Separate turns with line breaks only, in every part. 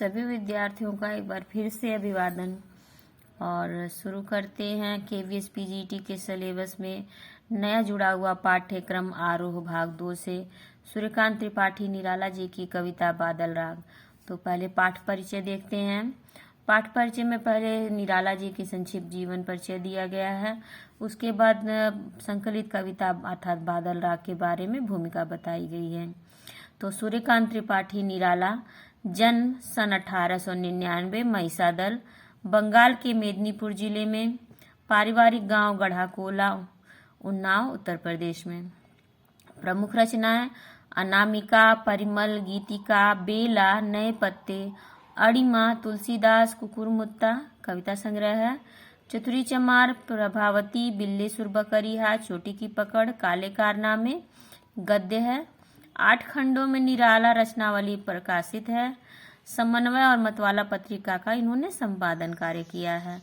सभी विद्यार्थियों का एक बार फिर से अभिवादन। और शुरू करते हैं KVS PGT के सिलेबस में नया जुड़ा हुआ पाठ्यक्रम आरोह भाग 2 से सूर्यकांत त्रिपाठी निराला जी की कविता बादल राग। तो पहले पाठ परिचय देखते हैं। पाठ परिचय में पहले निराला जी की संक्षिप्त जीवन परिचय दिया गया है, उसके बाद संकलित कविता अर्थात बादल राग के बारे में भूमिका बताई गई है। तो सूर्यकांत त्रिपाठी निराला, जन्म सन 1899, महिषादल, बंगाल के मेदिनीपुर जिले में, पारिवारिक गांव गढ़ाकोला, उन्नाव, उत्तर प्रदेश में। प्रमुख रचनाएं अनामिका, परिमल, गीतिका, बेला, नए पत्ते, अड़िमा, तुलसीदास, कुकुरमुत्ता कविता संग्रह है। चतुरी चमार, प्रभावती, बिल्लेसुर बकरिया, छोटी की पकड़, काले कारनामे गद्य है। 8 खंडों में निराला रचनावली प्रकाशित है। समन्वय और मतवाला पत्रिका का इन्होंने संपादन कार्य किया है।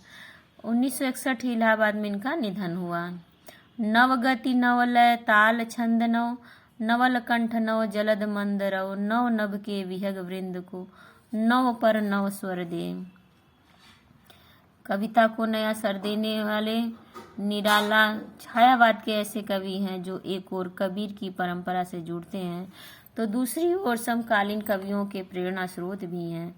1961 इलाहाबाद में इनका निधन हुआ। नवगति नवलय, ताल छंद नव, नवल कंठ नव, जलद मंद रव, नव नभ के विहग वृंद को, नव पर नव स्वर दे। कविता को नया सर देने वाले निराला छायावाद के ऐसे कवि हैं जो एक ओर कबीर की परंपरा से जुड़ते हैं तो दूसरी ओर समकालीन कवियों के प्रेरणा स्रोत भी हैं।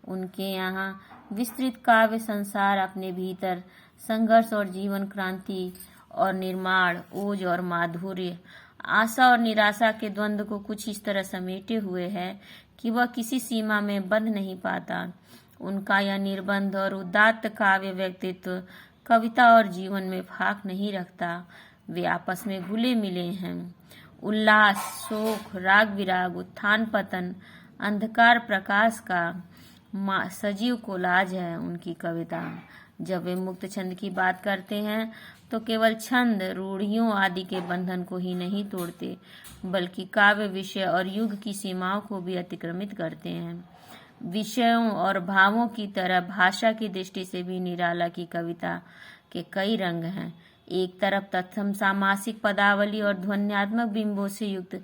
उनके यहाँ विस्तृत काव्य संसार अपने भीतर संघर्ष और जीवन क्रांति और निर्माण, ओज और माधुर्य, आशा और निराशा के द्वंद्व को कुछ इस तरह समेटे हुए है कि वह किसी सीमा में बंध नहीं पाता। उनका यह निर्बंध और उदात्त काव्य व्यक्तित्व कविता और जीवन में फाक नहीं रखता। वे आपस में घुले मिले हैं। उल्लास, शोक, राग विराग, उत्थान पतन, अंधकार प्रकाश का सजीव कोलाज है उनकी कविता। जब वे मुक्त छंद की बात करते हैं तो केवल छंद, रूढ़ियों आदि के बंधन को ही नहीं तोड़ते, बल्कि काव्य, विषय और युग की सीमाओं को भी अतिक्रमित करते हैं। विषयों और भावों की तरह भाषा की दृष्टि से भी निराला की कविता के कई रंग हैं। एक तरफ तत्सम सामासिक पदावली और ध्वन्यात्मक बिंबों से युक्त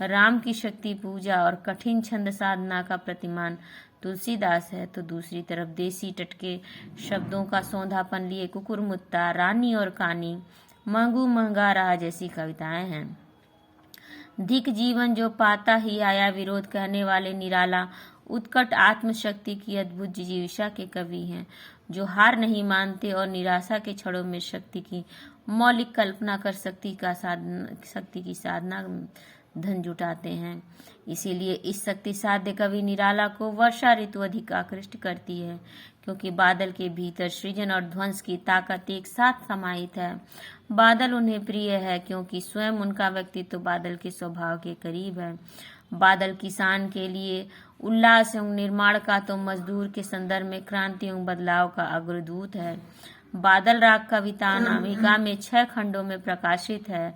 राम की शक्ति पूजा और कठिन छंद साधना का प्रतिमान तुलसीदास है, तो दूसरी तरफ देसी टटके शब्दों का सौंधापन लिए कुकुरमुत्ता, रानी और कानी, मंगू मंगा रहा जैसी कविताएं हैं। धिक जीवन जो पाता ही आया विरोध कहने वाले निराला उत्कट आत्मशक्ति की अद्भुत जिजीविषा के कवि हैं, जो हार नहीं मानते और निराशा के छड़ों में शक्ति की मौलिक कल्पना कर शक्ति की साधना धन जुटाते हैं। इसीलिए इस शक्ति साध्य कवि निराला को वर्षा ऋतु अधिक आकृष्ट करती है, क्योंकि बादल के भीतर सृजन और ध्वंस की ताकत एक साथ समाहित है। बादल उन्हें प्रिय है क्योंकि स्वयं उनका व्यक्तित्व बादल के स्वभाव के करीब है। बादल किसान के लिए उल्लास एवं निर्माण का, तो मजदूर के संदर्भ में क्रांति एवं बदलाव का अग्रदूत है। बादल राग कविता अनामिका में 6 खंडों में प्रकाशित है।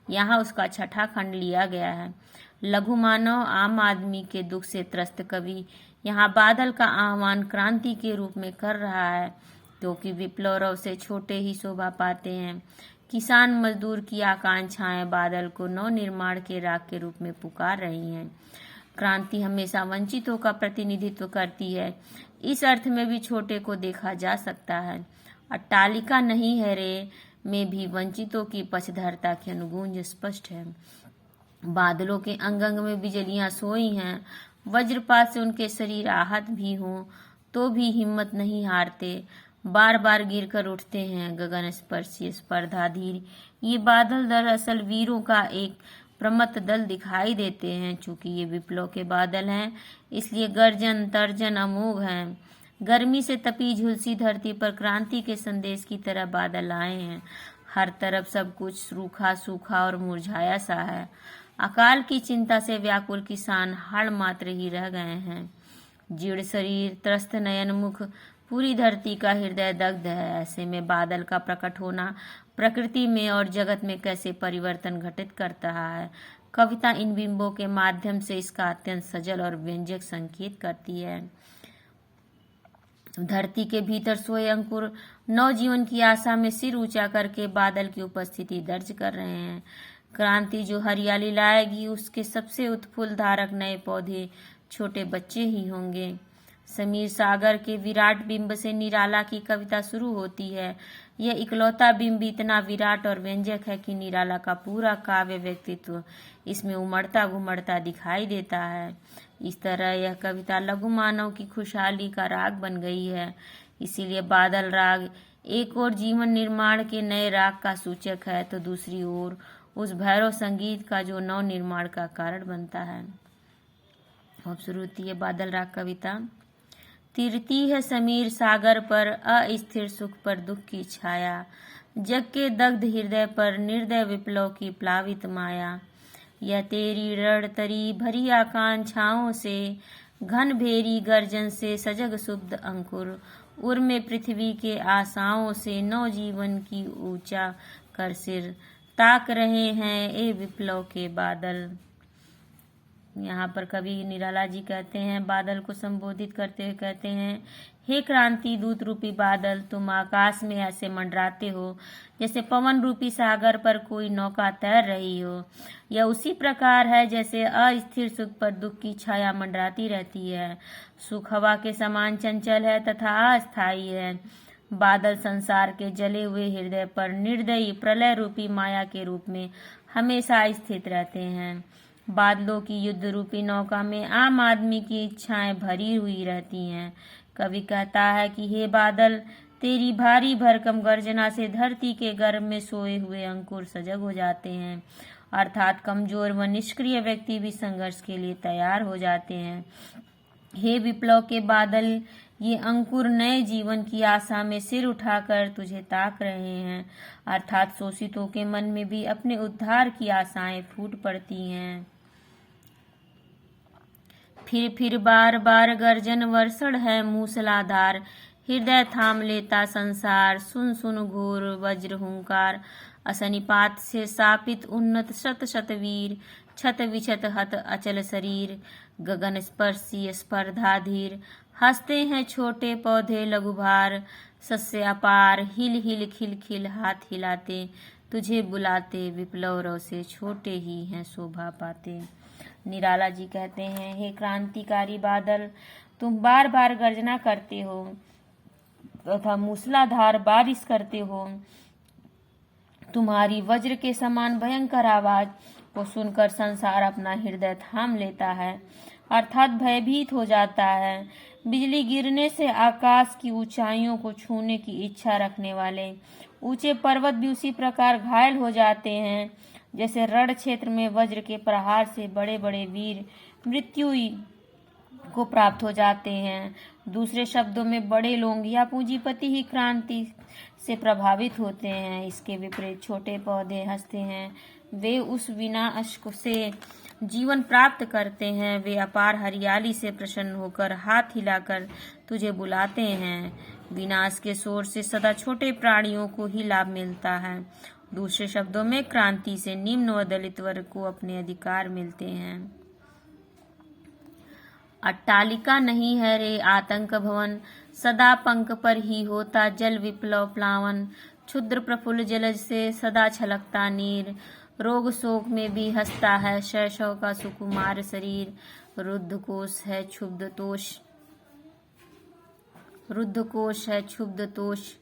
यहाँ उसका 6ठा खंड लिया गया है। लघु मानव, आम आदमी के दुख से त्रस्त कवि यहाँ बादल का आह्वान क्रांति के रूप में कर रहा है, क्योंकि विप्लव से छोटे ही शोभा पाते हैं। किसान मजदूर की आकांक्षाएं बादल को नव निर्माण के राग के रूप में पुकार रही हैं। क्रांति हमेशा वंचितों का प्रतिनिधित्व करती है, इस अर्थ में भी छोटे को देखा जा सकता है। अट्टालिका नहीं है रे में भी वंचितों की पक्षधरता की अनुगूंज स्पष्ट है। बादलों के अंग अंग में बिजलियां सोई हैं, वज्रपात से उनके शरीर आहत भी हों तो भी हिम्मत नहीं हारते, बार बार गिरकर उठते हैं गगन स्पर्शी स्पर्धाधीर। ये बादल दरअसल वीरों का एक प्रमत्त दल दिखाई देते हैं। चूंकि ये विप्लव के बादल हैं, इसलिए गर्जन तर्जन अमोघ हैं। गर्मी से तपी झुलसी धरती पर क्रांति के संदेश की तरह बादल आए हैं। हर तरफ सब कुछ रूखा सूखा और मुरझाया सा है। अकाल की चिंता से व्याकुल किसान हाड़ मात्र ही रह गए हैं। जीर्ण शरीर, त्रस्त नयन मुख, पूरी धरती का हृदय दग्ध है। ऐसे में बादल का प्रकट होना प्रकृति में और जगत में कैसे परिवर्तन घटित करता है, कविता इन बिंबों के माध्यम से इसका अत्यंत सजल और व्यंजक संकेत करती है। धरती के भीतर सोए अंकुर नवजीवन की आशा में सिर ऊंचा करके बादल की उपस्थिति दर्ज कर रहे हैं। क्रांति जो हरियाली लाएगी, उसके सबसे उत्फुल्ल धारक नए पौधे छोटे बच्चे ही होंगे। समीर सागर के विराट बिंब से निराला की कविता शुरू होती है। यह इकलौता बिंब इतना विराट और व्यंजक है कि निराला का पूरा काव्य व्यक्तित्व इसमें उमड़ता घुमड़ता दिखाई देता है। इस तरह यह कविता लघु मानव की खुशहाली का राग बन गई है। इसीलिए बादल राग एक और जीवन निर्माण के नए राग का सूचक है, तो दूसरी ओर उस भैरव संगीत का जो नव निर्माण का कारण बनता है। अब शुरू होती है बादल राग कविता। तिरती है समीर सागर पर अस्थिर सुख पर दुख की छाया, जग के दग्ध हृदय पर निर्दय विप्लव की प्लावित माया। यह तेरी रण तरी भरी आकांक्षाओं से, घन भेरी गर्जन से सजग शुद्ध अंकुर, उर्मे पृथ्वी के आशाओं से नव जीवन की ऊंचा कर सिर, ताक रहे हैं ए विप्लव के बादल। यहाँ पर कवि निराला जी कहते हैं, बादल को संबोधित करते हुए कहते हैं, हे क्रांति दूत रूपी बादल, तुम आकाश में ऐसे मंडराते हो जैसे पवन रूपी सागर पर कोई नौका तैर रही हो। यह उसी प्रकार है जैसे अस्थिर सुख पर दुख की छाया मंडराती रहती है। सुख हवा के समान चंचल है तथा अस्थायी है। बादल संसार के जले हुए हृदय पर निर्दयी प्रलय रूपी माया के रूप में हमेशा स्थित रहते हैं। बादलों की युद्ध रूपी नौका में आम आदमी की इच्छाएं भरी हुई रहती हैं। कवि कहता है कि हे बादल, तेरी भारी भरकम गर्जना से धरती के गर्भ में सोए हुए अंकुर सजग हो जाते हैं, अर्थात कमजोर व निष्क्रिय व्यक्ति भी संघर्ष के लिए तैयार हो जाते हैं। हे विप्लव के बादल, ये अंकुर नए जीवन की आशा में सिर उठाकर तुझे ताक रहे हैं, अर्थात शोषितों के मन में भी अपने उद्धार की आशाएं फूट पड़ती हैं। फिर बार बार गर्जन वर्षण है मूसलाधार, हृदय थाम लेता संसार, सुन सुन घोर वज्र हुंकार। असनिपात से सापित उन्नत शत शत वीर, छत विछत हत अचल शरीर, गगन स्पर्शी स्पर्धाधीर। हंसते हैं छोटे पौधे लघु भार, सस्य अपार हिल हिल खिल खिल हाथ हिलाते, तुझे बुलाते विप्लव रव से छोटे ही हैं शोभा पाते। निराला जी कहते हैं, हे क्रांतिकारी बादल, तुम बार बार गर्जना करते हो तथा मूसलाधार बारिश करते हो। तुम्हारी वज्र के समान भयंकर आवाज को सुनकर संसार अपना हृदय थाम लेता है, अर्थात भयभीत हो जाता है। बिजली गिरने से आकाश की ऊंचाइयों को छूने की इच्छा रखने वाले ऊंचे पर्वत भी उसी प्रकार घायल हो जाते हैं जैसे रण क्षेत्र में वज्र के प्रहार से बड़े बड़े वीर मृत्यु को प्राप्त हो जाते हैं। दूसरे शब्दों में बड़े लोग या पूंजीपति ही क्रांति से प्रभावित होते हैं। इसके विपरीत छोटे पौधे हंसते हैं, वे उस विनाश से जीवन प्राप्त करते हैं। वे अपार हरियाली से प्रसन्न होकर हाथ हिलाकर तुझे बुलाते हैं। विनाश के शोर से सदा छोटे प्राणियों को ही लाभ मिलता है। दूसरे शब्दों में क्रांति से निम्न व दलित वर्ग को अपने अधिकार मिलते हैं। अट्टालिका नहीं है रे आतंक भवन, सदा पंख पर ही होता जल विप्लव प्लावन। क्षुद्र प्रफुल्ल जलज से सदा छलकता नीर, रोग शोक में भी हंसता है शैशव का सुकुमार शरीर। रुद्धकोश है क्षुब्ध तोष,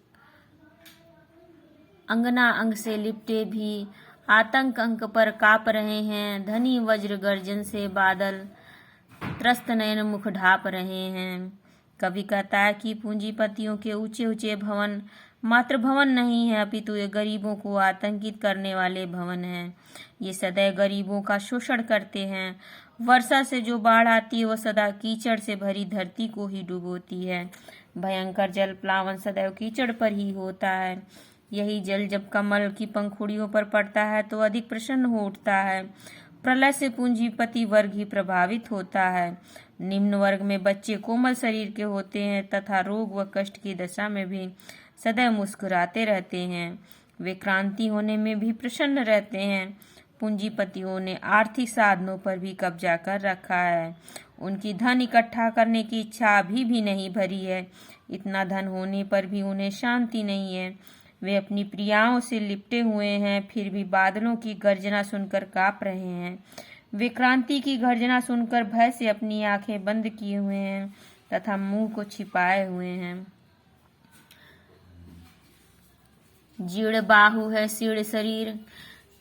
अंगना अंग से लिपटे भी आतंक अंक पर काप रहे हैं। धनी वज्र गर्जन से बादल त्रस्त नयन मुख ढाप रहे हैं। कवि कहता है कि पूंजीपतियों के ऊंचे ऊंचे भवन मात्र भवन नहीं है, अपितु ये गरीबों को आतंकित करने वाले भवन हैं। ये सदैव गरीबों का शोषण करते हैं। वर्षा से जो बाढ़ आती है वह सदा कीचड़ से भरी धरती को ही डुबोती है। भयंकर जल प्लावन सदैव कीचड़ पर ही होता है। यही जल जब कमल की पंखुड़ियों पर पड़ता है तो अधिक प्रसन्न हो उठता है। प्रलय से पूंजीपति वर्ग ही प्रभावित होता है। निम्न वर्ग में बच्चे कोमल शरीर के होते हैं तथा रोग व कष्ट की दशा में भी सदैव मुस्कुराते रहते हैं। वे क्रांति होने में भी प्रसन्न रहते हैं। पूंजीपतियों ने आर्थिक साधनों पर भी कब्जा कर रखा है। उनकी धन इकट्ठा करने की इच्छा अभी भी नहीं भरी है। इतना धन होने पर भी उन्हें शांति नहीं है। वे अपनी प्रियाओं से लिपटे हुए हैं, फिर भी बादलों की गर्जना सुनकर कांप रहे हैं। वे क्रांति की गर्जना सुनकर भय से अपनी आंखें बंद किए हुए हैं। तथा मुंह को छिपाए हुए हैं। जीर्ण बाहु है शीर्ण शरीर,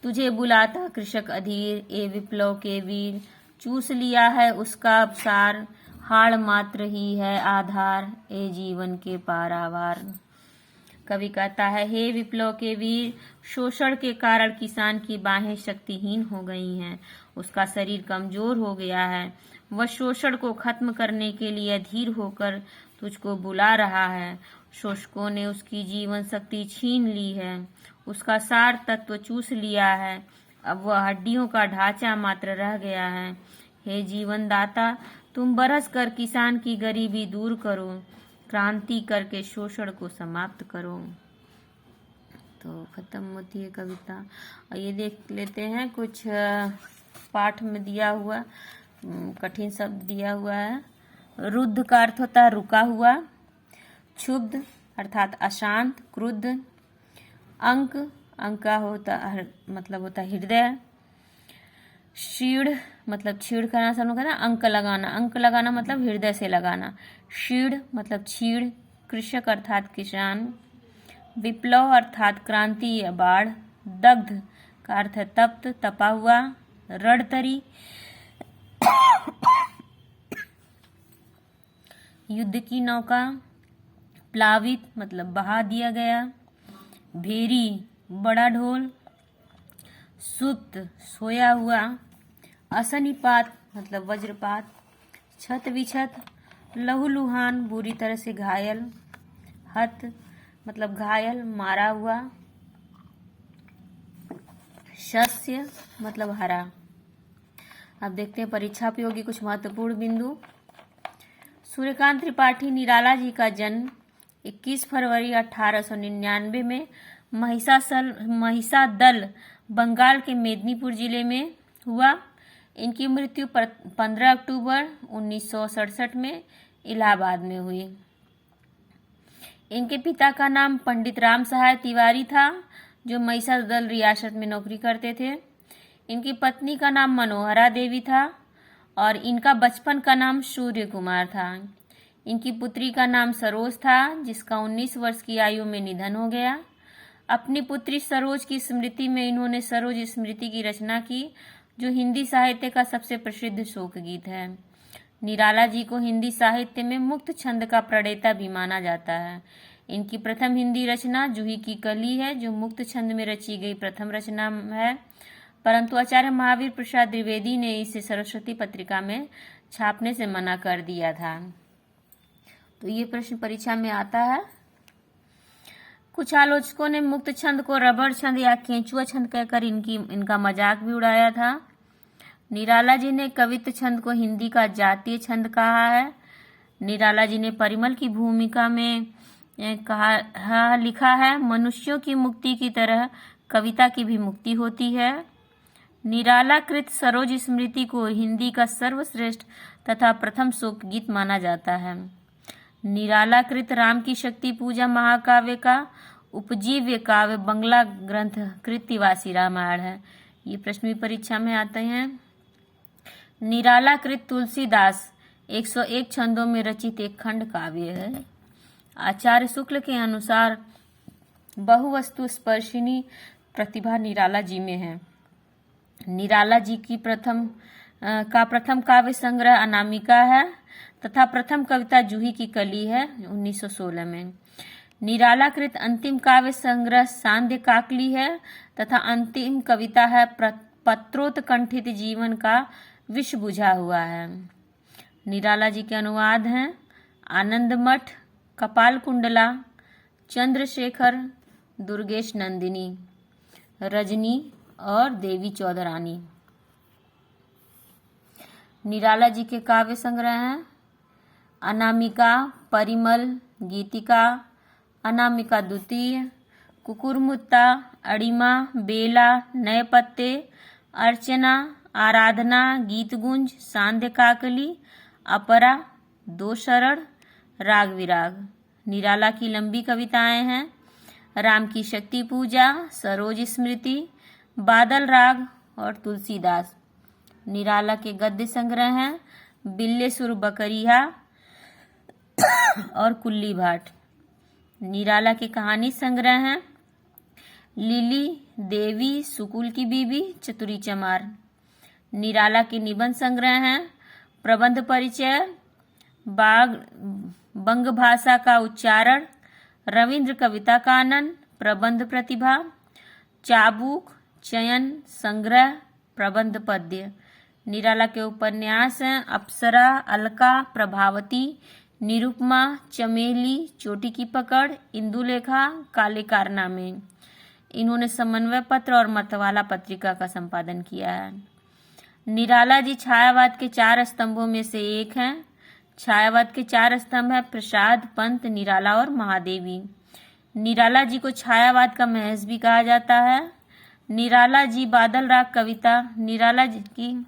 तुझे बुलाता कृषक अधीर, ए विप्लव के वीर, चूस लिया है उसका सार, हाड़ मात्र ही है आधार, ए जीवन के पारावार। कवि कहता है, हे विप्लव के वीर, शोषण के कारण किसान की बाहें शक्तिहीन हो गई हैं, उसका शरीर कमजोर हो गया है, वह शोषण को खत्म करने के लिए अधीर होकर तुझको बुला रहा है। शोषकों ने उसकी जीवन शक्ति छीन ली है, उसका सार तत्व चूस लिया है, अब वह हड्डियों का ढांचा मात्र रह गया है। हे जीवन दाता, तुम बरस कर किसान की गरीबी दूर करो, क्रांति करके शोषण को समाप्त करो। तो खत्म होती है कविता। और ये देख लेते हैं कुछ पाठ में दिया हुआ कठिन शब्द दिया हुआ है। रुद्ध का अर्थ होता है रुका हुआ, क्षुब्ध अर्थात अशांत, क्रुद्ध, अंक का होता मतलब होता है हृदय, शीढ़ मतलब छीड़ करना, सब लोग कहना अंक लगाना मतलब हृदय से लगाना, शीढ़ मतलब छीड़, कृषक अर्थात किसान, विप्लव अर्थात क्रांति या बाढ़, दग्ध का अर्थ है तप्त, तपा हुआ, रणतरी युद्ध की नौका, प्लावित मतलब बहा दिया गया, भेरी बड़ा ढोल, सुप्त सोया हुआ, असनिपात मतलब वज्रपात, छत विछत, लहूलुहान बुरी तरह से घायल, हत मतलब घायल मारा हुआ, शस्य मतलब हरा। अब देखते हैं परीक्षा उपयोगी कुछ महत्वपूर्ण बिंदु। सूर्यकांत त्रिपाठी निराला जी का जन्म 21 फरवरी 1899 में महिषादल बंगाल के मेदिनीपुर जिले में हुआ। इनकी मृत्यु 15 अक्टूबर 1967 में इलाहाबाद में हुई। इनके पिता का नाम पंडित राम सहाय तिवारी था, जो महिषादल रियासत में नौकरी करते थे। इनकी पत्नी का नाम मनोहरा देवी था और इनका बचपन का नाम सूर्य कुमार था। इनकी पुत्री का नाम सरोज था, जिसका 19 वर्ष की आयु में निधन हो गया। अपनी पुत्री सरोज की स्मृति में इन्होंने सरोज स्मृति की रचना की, जो हिंदी साहित्य का सबसे प्रसिद्ध शोक गीत है। निराला जी को हिंदी साहित्य में मुक्त छंद का प्रणेता भी माना जाता है। इनकी प्रथम हिंदी रचना जूही की कली है, जो मुक्त छंद में रची गई प्रथम रचना है, परंतु आचार्य महावीर प्रसाद द्विवेदी ने इसे सरस्वती पत्रिका में छापने से मना कर दिया था। तो ये प्रश्न परीक्षा में आता है। कुछ आलोचकों ने मुक्त छंद को रबड़ छंद या केंचुआ छंद कहकर इनका मजाक भी उड़ाया था। निराला जी ने कवित्व छंद को हिंदी का जातीय छंद कहा है। निराला जी ने परिमल की भूमिका में लिखा है, मनुष्यों की मुक्ति की तरह कविता की भी मुक्ति होती है। निराला कृत सरोज स्मृति को हिंदी का सर्वश्रेष्ठ तथा प्रथम शोक गीत माना जाता है। निराला कृत राम की शक्ति पूजा महाकाव्य का उपजीव्य काव्य बंगला ग्रंथ कृतिवासी रामायण है। ये प्रश्न भी परीक्षा में आते हैं। निराला कृत तुलसीदास 101 छंदों में रचित एक खंड काव्य है। आचार्य शुक्ल के अनुसार बहुवस्तु स्पर्शिनी प्रतिभा निराला जी में है। निराला जी की प्रथम काव्य संग्रह अनामिका है तथा प्रथम कविता जूही की कली है 1916 में। निराला कृत अंतिम काव्य संग्रह सांध्य काकली है तथा अंतिम कविता है पत्रोत्कंठित जीवन का विष बुझा हुआ है। निराला जी के अनुवाद हैं आनंद मठ, कपाल कुंडला, चंद्रशेखर, दुर्गेश नंदिनी, रजनी और देवी चौधरानी। निराला जी के काव्य संग्रह हैं अनामिका, परिमल, गीतिका, अनामिका द्वितीय, कुकुरमुत्ता, अड़िमा, बेला, नए पत्ते, अर्चना, आराधना, गीतगुंज, सांध्य काकली, अपरा, दो शरण, राग विराग। निराला की लंबी कविताएं हैं राम की शक्ति पूजा, सरोज स्मृति, बादल राग और तुलसीदास। निराला के गद्य संग्रह हैं बिल्ले सुर बकरिया, और कुल्ली भाट। निराला के कहानी संग्रह हैं लिली, देवी, सुकुल की बीबी, चतुरी चमार। निराला के निबंध संग्रह हैं प्रबंध परिचय, बंग भाषा का उच्चारण, रविंद्र कविता कानन, प्रबंध प्रतिभा, चाबुक, चयन, संग्रह, प्रबंध पद्य। निराला के उपन्यास हैं अप्सरा, अलका, प्रभावती, निरुपमा, चमेली, चोटी की पकड़, इंदुलेखा, काले कारनामे। इन्होंने समन्वय पत्र और मतवाला पत्रिका का संपादन किया है। निराला जी छायावाद के 4 स्तंभों में से एक हैं। छायावाद के 4 स्तंभ हैं प्रसाद, पंत, निराला और महादेवी। निराला जी को छायावाद का महज भी कहा जाता है। निराला जी बादल राग कविता। निराला जी की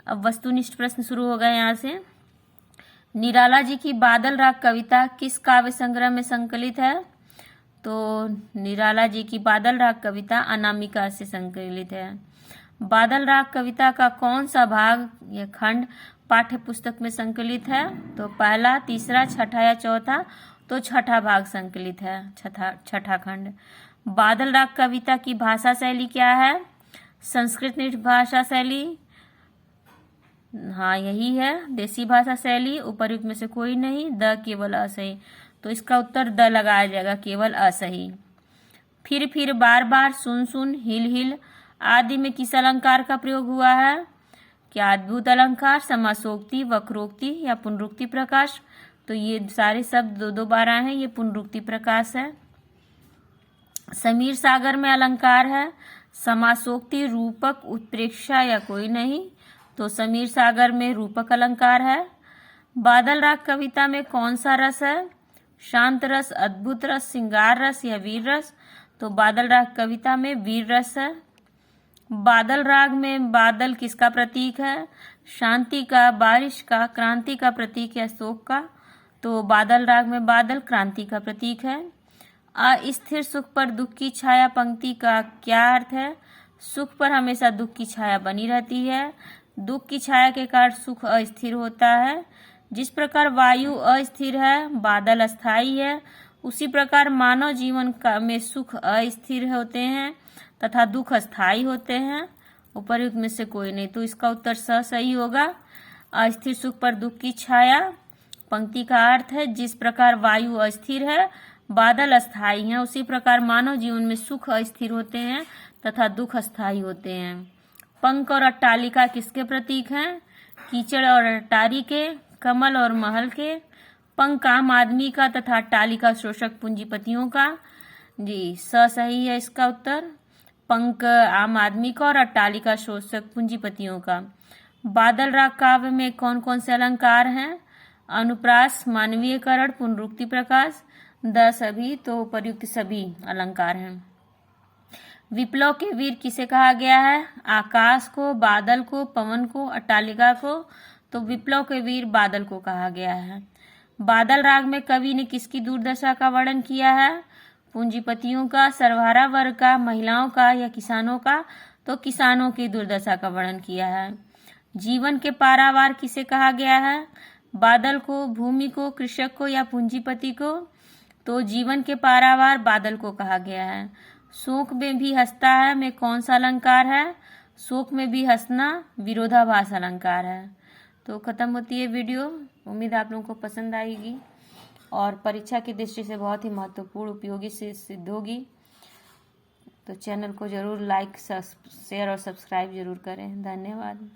अब वस्तुनिष्ठ प्रश्न शुरू हो गए यहाँ से। निराला जी की बादल राग कविता किस काव्य संग्रह में संकलित है? तो निराला जी की बादल राग कविता अनामिका से संकलित है। बादल राग कविता का कौन सा भाग या खंड पाठ्य पुस्तक में संकलित है? तो पहला, तीसरा, छठा या चौथा? तो छठा भाग संकलित है, छठा खंड। बादल राग कविता की भाषा शैली क्या है? संस्कृत निष्ठ भाषा शैली, हाँ यही है, देसी भाषा शैली। उपर्युक्त में से कोई नहीं, द केवल असही। तो इसका उत्तर द लगाया जाएगा, केवल असही। फिर, बार बार, सुन सुन, हिल हिल आदि में किस अलंकार का प्रयोग हुआ है? क्या अद्भुत अलंकार, समासोक्ति, वक्रोक्ति या पुनरुक्ति प्रकाश? तो ये सारे शब्द 2 बार आए हैं, ये पुनरुक्ति प्रकाश है। समीर सागर में अलंकार है समासोक्ति, रूपक, उत्प्रेक्षा या कोई नहीं? तो समीर सागर में रूपक अलंकार है। बादल राग कविता में कौन सा रस है? शांत रस, अद्भुत रस, श्रृंगार रस या वीर रस? तो बादल राग कविता में वीर रस है। बादल राग में बादल किसका प्रतीक है? शांति का, बारिश का, क्रांति का प्रतीक या शोक का? तो बादल राग में बादल क्रांति का प्रतीक है। अस्थिर सुख पर दुख की छाया पंक्ति का क्या अर्थ है? सुख पर हमेशा दुख की छाया बनी रहती है। दुख की छाया के कारण सुख अस्थिर होता है। जिस प्रकार वायु अस्थिर है, बादल अस्थायी है, उसी प्रकार मानव जीवन में सुख अस्थिर होते हैं तथा दुख अस्थायी होते हैं। उपर्युक्त में से कोई नहीं, तो इसका उत्तर सही होगा। अस्थिर सुख पर दुख की छाया पंक्ति का अर्थ है जिस प्रकार वायु अस्थिर है, बादल अस्थायी हैं, उसी प्रकार मानव जीवन में सुख अस्थिर होते हैं तथा दुख अस्थायी होते हैं। पंख और अट्टालिका किसके प्रतीक हैं? कीचड़ और अटारी के, कमल और महल के। पंख आम आदमी का तथा अट्टालिका शोषक पूंजीपतियों का। जी सही है इसका उत्तर। पंख आम आदमी का और अट्टालिका शोषक पूंजीपतियों का। बादल राग काव्य में कौन कौन से अलंकार हैं? अनुप्रास, मानवीयकरण, पुनरुक्ति प्रकाश, द सभी। तो उपर्युक्त सभी अलंकार हैं। विप्लव के वीर किसे कहा गया है? आकाश को, बादल को, पवन को, अट्टालिका को। तो विप्लव के वीर बादल को कहा गया है। बादल राग में कवि ने किसकी दुर्दशा का वर्णन किया है? पूंजीपतियों का, सर्वहारा वर्ग का, महिलाओं का या किसानों का? तो किसानों की दुर्दशा का वर्णन किया है। जीवन के पारावार किसे कहा गया है? बादल को, भूमि को, कृषक को या पूंजीपति को? तो जीवन के पारावार बादल को कहा गया है। शोक में भी हंसता है में कौन सा अलंकार है? शोक में भी हंसना विरोधाभास अलंकार है। तो खत्म होती है वीडियो। उम्मीद आप लोगों को पसंद आएगी और परीक्षा की दृष्टि से बहुत ही महत्वपूर्ण उपयोगी से सिद्ध होगी। तो चैनल को जरूर लाइक, शेयर और सब्सक्राइब जरूर करें। धन्यवाद।